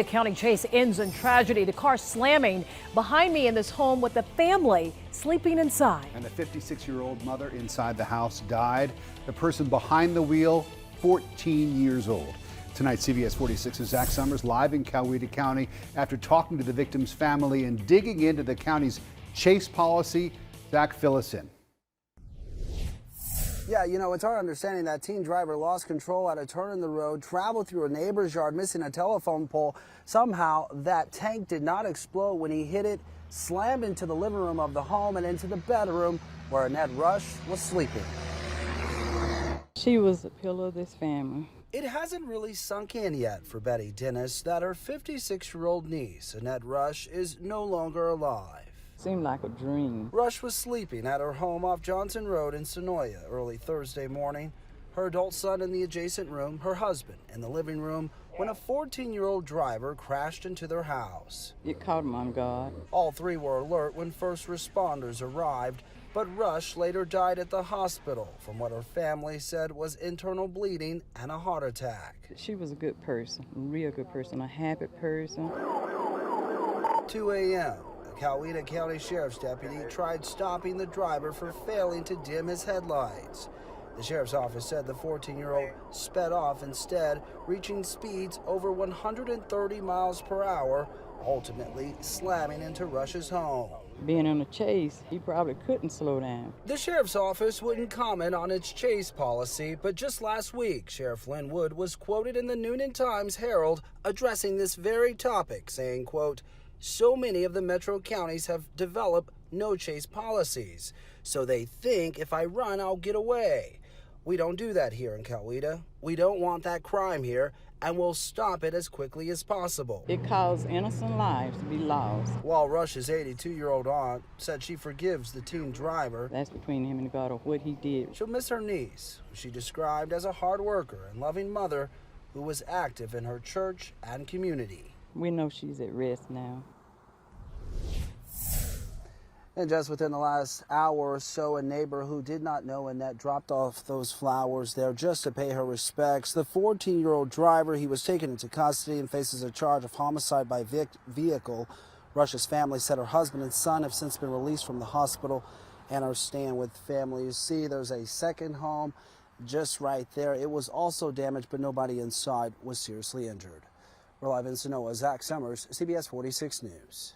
The county chase ends in tragedy. The car slamming behind me in this home with the family sleeping inside. And the 56-year-old mother inside the house died. The person behind the wheel, 14 years old. Tonight, CBS 46's Zach Summers live in Coweta County after talking to the victim's family and digging into the county's chase policy. Zach, fill us in. Yeah, it's our understanding that teen driver lost control at a turn in the road, traveled through a neighbor's yard, missing a telephone pole. Somehow, that tank did not explode when he hit it, slammed into the living room of the home and into the bedroom where Annette Rush was sleeping. She was the pillar of this family. It hasn't really sunk in yet for Betty Dennis that her 56-year-old niece, Annette Rush, is no longer alive. Seemed like a dream. Rush was sleeping at her home off Johnson Road in Sonoya early Thursday morning. Her adult son in the adjacent room, her husband in the living room, when a 14-year-old driver crashed into their house. It caught him on guard. All three were alert when first responders arrived, but Rush later died at the hospital from what her family said was internal bleeding and a heart attack. She was a good person, a real good person, a happy person. 2 a.m. Coweta County Sheriff's deputy tried stopping the driver for failing to dim his headlights. The sheriff's office said the 14-year-old sped off instead, reaching speeds over 130 miles per hour, ultimately slamming into Rush's home. Being on a chase, he probably couldn't slow down. The sheriff's office wouldn't comment on its chase policy, but just last week, Sheriff Lynn Wood was quoted in the Noonan Times-Herald addressing this very topic, saying, quote, "So many of the metro counties have developed no chase policies, so they think if I run, I'll get away. We don't do that here in Coweta. We don't want that crime here, and we'll stop it as quickly as possible." It caused innocent lives to be lost. While Rush's 82-year-old aunt said she forgives the teen driver. That's between him and God of what he did. She'll miss her niece, who she described as a hard worker and loving mother who was active in her church and community. We know she's at rest now. And just within the last hour or so, a neighbor who did not know Annette dropped off those flowers there just to pay her respects. The 14-year-old driver, he was taken into custody and faces a charge of homicide by vehicle. Rush's family said her husband and son have since been released from the hospital and are staying with family. You see, there's a second home just right there. It was also damaged, but nobody inside was seriously injured. We're live in Sonoya. Zach Summers, CBS 46 News.